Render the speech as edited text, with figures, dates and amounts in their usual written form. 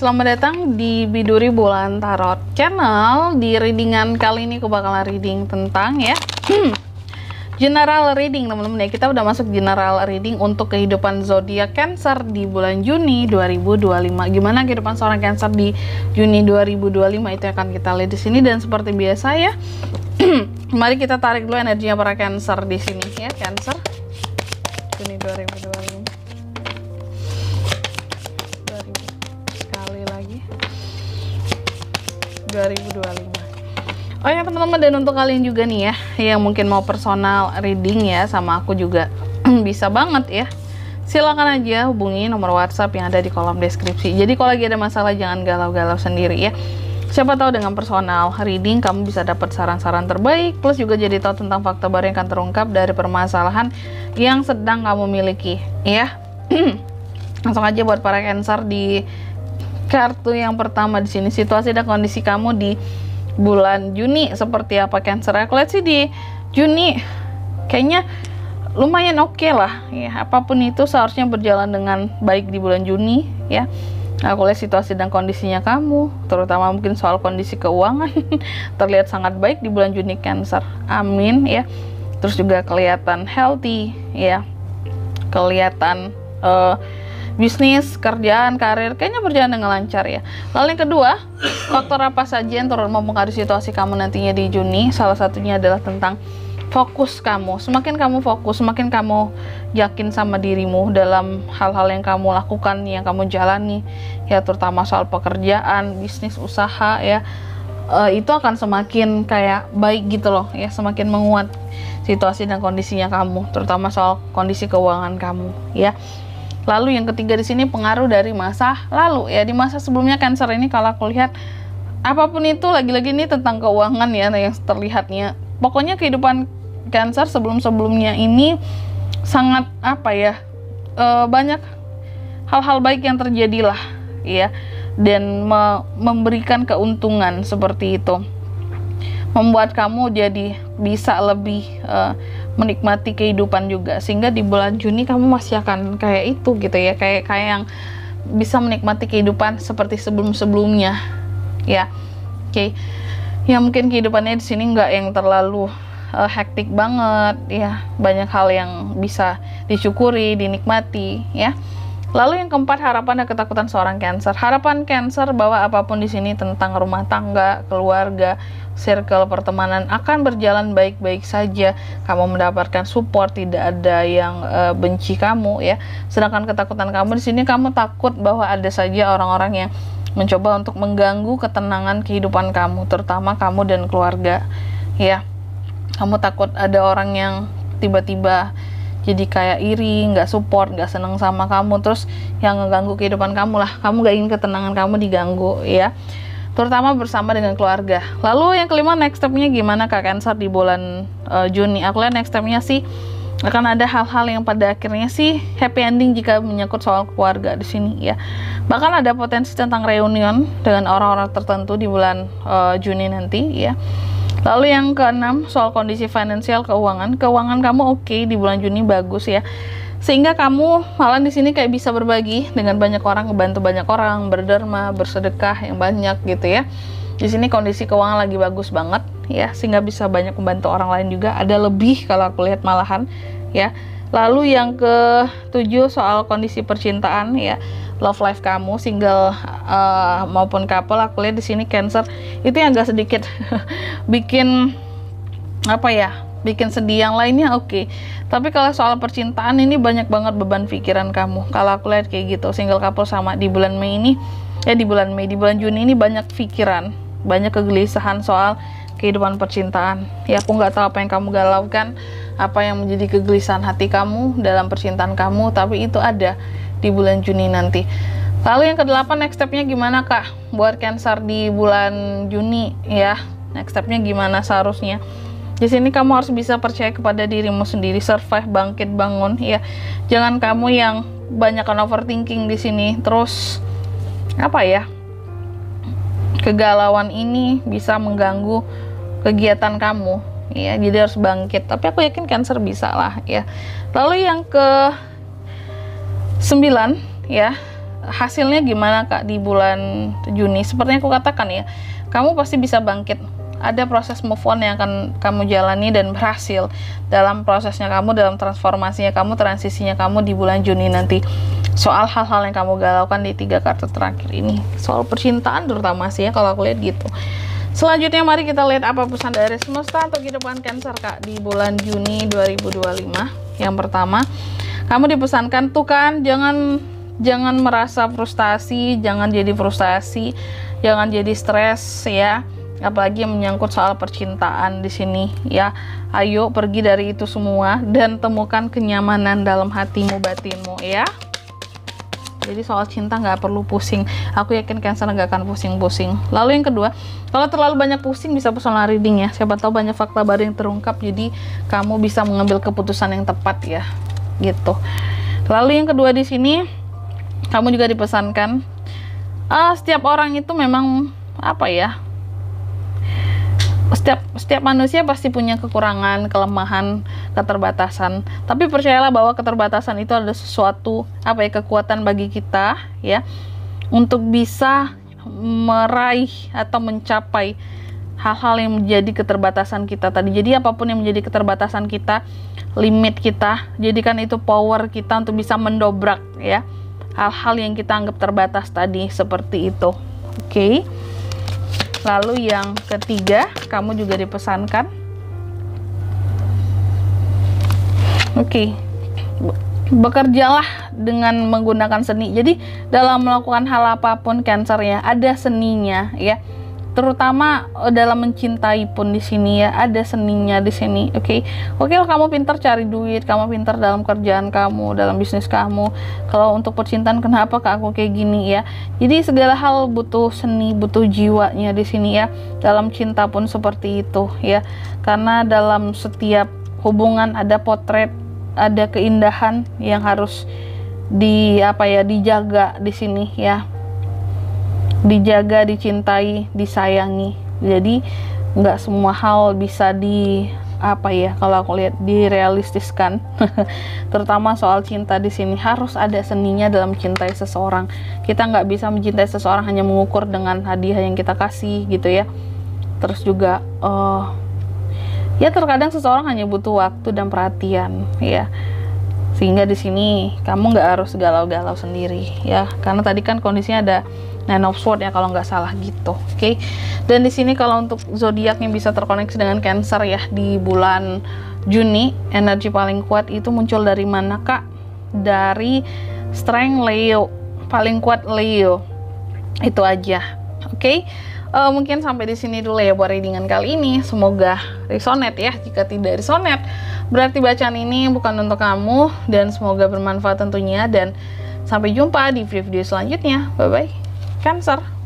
selamat datang di Biduri Bulan Tarot Channel. Di readingan kali ini aku bakalan reading tentang general reading teman-teman ya. Kita udah masuk general reading untuk kehidupan zodiak Cancer di bulan Juni 2025. Gimana kehidupan seorang Cancer di Juni 2025 itu akan kita lihat di sini, dan seperti biasa ya. Mari kita tarik dulu energinya para Cancer di sini ya, Cancer. Juni 2025. Sekali lagi. 2025. Oh ya teman-teman, dan untuk kalian juga nih ya yang mungkin mau personal reading ya sama aku juga bisa banget ya. Silakan aja hubungi nomor WhatsApp yang ada di kolom deskripsi. Jadi kalau lagi ada masalah jangan galau-galau sendiri ya. Siapa tahu dengan personal reading kamu bisa dapat saran-saran terbaik, plus juga jadi tahu tentang fakta baru yang akan terungkap dari permasalahan yang sedang kamu miliki ya. Langsung aja buat para Cancer di kartu yang pertama di sini, situasi dan kondisi kamu di bulan Juni seperti apa Cancer. Aku lihat sih di Juni kayaknya lumayan oke lah ya. Apapun itu seharusnya berjalan dengan baik di bulan Juni ya. Aku lihat situasi dan kondisinya kamu, terutama mungkin soal kondisi keuangan terlihat sangat baik di bulan Juni Cancer. Amin ya. Terus juga kelihatan healthy ya. Kelihatan bisnis, kerjaan, karir kayaknya berjalan dengan lancar ya. Lalu yang kedua, faktor apa saja yang turut mempengaruhi situasi kamu nantinya di Juni? Salah satunya adalah tentang fokus kamu. Semakin kamu fokus, semakin kamu yakin sama dirimu dalam hal-hal yang kamu lakukan, yang kamu jalani ya, terutama soal pekerjaan, bisnis, usaha ya, itu akan semakin kayak baik gitu loh ya, semakin menguat situasi dan kondisinya kamu, terutama soal kondisi keuangan kamu ya. Lalu yang ketiga di sini pengaruh dari masa lalu ya. Di masa sebelumnya Cancer ini kalau aku lihat apapun itu lagi-lagi ini tentang keuangan ya yang terlihatnya. Pokoknya kehidupan Cancer sebelum-sebelumnya ini sangat apa ya, banyak hal-hal baik yang terjadi lah ya, dan memberikan keuntungan seperti itu. Membuat kamu jadi bisa lebih menikmati kehidupan juga, sehingga di bulan Juni kamu masih akan kayak itu gitu ya, kayak yang bisa menikmati kehidupan seperti sebelum-sebelumnya ya. Oke. Ya mungkin kehidupannya di sini nggak yang terlalu hektik banget ya, banyak hal yang bisa disyukuri, dinikmati ya. Lalu yang keempat, harapan dan ketakutan seorang Cancer. Harapan Cancer bahwa apapun di sini tentang rumah tangga, keluarga, circle pertemanan akan berjalan baik-baik saja. Kamu mendapatkan support, tidak ada yang benci kamu ya. Sedangkan ketakutan kamu di sini, kamu takut bahwa ada saja orang-orang yang mencoba untuk mengganggu ketenangan kehidupan kamu, terutama kamu dan keluarga ya. Kamu takut ada orang yang tiba-tiba jadi kayak iri, nggak support, nggak seneng sama kamu, terus yang ngeganggu kehidupan kamu lah. Kamu gak ingin ketenangan kamu diganggu ya, terutama bersama dengan keluarga. Lalu yang kelima, next stepnya gimana Kak Cancer di bulan Juni? Aku lihat next stepnya sih akan ada hal-hal yang pada akhirnya sih happy ending jika menyangkut soal keluarga di sini ya. Bahkan ada potensi tentang reunion dengan orang-orang tertentu di bulan Juni nanti ya. Lalu yang keenam, soal kondisi finansial, keuangan kamu oke di bulan Juni, bagus ya, sehingga kamu malah di sini kayak bisa berbagi dengan banyak orang, ngebantu banyak orang, berderma, bersedekah yang banyak gitu ya. Di sini kondisi keuangan lagi bagus banget ya, sehingga bisa banyak membantu orang lain juga, ada lebih kalau aku lihat malahan ya. Lalu yang ketujuh, soal kondisi percintaan ya, love life kamu, single maupun couple, aku lihat di sini Cancer itu yang agak sedikit bikin apa ya, bikin sedih. Yang lainnya oke. Tapi kalau soal percintaan ini banyak banget beban pikiran kamu. Kalau aku lihat kayak gitu, single couple sama di bulan Mei ini ya, di bulan Juni ini banyak pikiran, banyak kegelisahan soal kehidupan percintaan ya. Aku nggak tahu apa yang kamu galaukan, apa yang menjadi kegelisahan hati kamu dalam percintaan kamu, tapi itu ada di bulan Juni nanti. Lalu yang kedelapan, next stepnya gimana Kak buat Cancer di bulan Juni ya? Next stepnya gimana seharusnya? Di sini kamu harus bisa percaya kepada dirimu sendiri, survive, bangkit, bangun ya. Jangan kamu yang banyakkan overthinking di sini, terus apa ya, kegalauan ini bisa mengganggu kegiatan kamu ya, jadi harus bangkit. Tapi aku yakin Cancer bisa lah ya. Lalu yang ke 9 ya, hasilnya gimana Kak di bulan Juni? Seperti yang aku katakan ya, kamu pasti bisa bangkit. Ada proses move on yang akan kamu jalani dan berhasil dalam prosesnya kamu, dalam transformasinya kamu, transisinya kamu di bulan Juni nanti. Soal hal-hal yang kamu galaukan di 3 kartu terakhir ini, soal percintaan terutama sih ya kalau aku lihat gitu. Selanjutnya mari kita lihat apa pesan dari semesta untuk kehidupan Cancer Kak di bulan Juni 2025. Yang pertama, kamu dipesankan tuh kan, jangan merasa frustasi, jangan jadi frustasi, jangan jadi stres ya. Apalagi yang menyangkut soal percintaan di sini ya. Ayo pergi dari itu semua dan temukan kenyamanan dalam hatimu, batinmu ya. Jadi soal cinta nggak perlu pusing. Aku yakin Cancer nggak akan pusing-pusing. Lalu yang kedua, kalau terlalu banyak pusing bisa personal reading ya. Siapa tahu banyak fakta baru yang terungkap, jadi kamu bisa mengambil keputusan yang tepat ya. Gitu. Lalu yang kedua di sini, kamu juga dipesankan. Setiap orang itu memang apa ya? Setiap manusia pasti punya kekurangan, kelemahan, keterbatasan. Tapi percayalah bahwa keterbatasan itu adalah sesuatu kekuatan bagi kita ya, untuk bisa meraih atau mencapai hal-hal yang menjadi keterbatasan kita tadi. Jadi apapun yang menjadi keterbatasan kita, limit kita, jadikan itu power kita untuk bisa mendobrak ya hal-hal yang kita anggap terbatas tadi, seperti itu. Oke. Lalu yang ketiga, kamu juga dipesankan. Oke. Bekerjalah dengan menggunakan seni. Jadi dalam melakukan hal apapun Cancer ya, ada seninya ya. Terutama dalam mencintai pun di sini ya, ada seninya di sini. Oke lah, kamu pintar cari duit, kamu pintar dalam kerjaan kamu, dalam bisnis kamu. Kalau untuk percintaan, kenapa Kak aku kayak gini ya? Jadi segala hal butuh seni, butuh jiwanya di sini ya. Dalam cinta pun seperti itu ya. Karena dalam setiap hubungan ada potret, ada keindahan yang harus dijaga di sini ya. Dijaga, dicintai, disayangi. Jadi nggak semua hal bisa kalau aku lihat direalistiskan. Terutama soal cinta di sini harus ada seninya dalam mencintai seseorang. Kita nggak bisa mencintai seseorang hanya mengukur dengan hadiah yang kita kasih gitu ya. Terus juga ya terkadang seseorang hanya butuh waktu dan perhatian ya. Sehingga di sini kamu nggak harus galau-galau sendiri ya, karena tadi kan kondisinya ada Nine of Swords ya kalau nggak salah gitu. Oke. Dan di sini kalau untuk zodiak yang bisa terkoneksi dengan Cancer ya di bulan Juni, energi paling kuat itu muncul dari mana Kak? Dari Strength Leo, paling kuat Leo. Itu aja. Oke. Mungkin sampai di sini dulu ya buat readingan kali ini. Semoga resonate ya. Jika tidak resonate, berarti bacaan ini bukan untuk kamu, dan semoga bermanfaat tentunya. Dan sampai jumpa di video selanjutnya. Bye bye Cancer.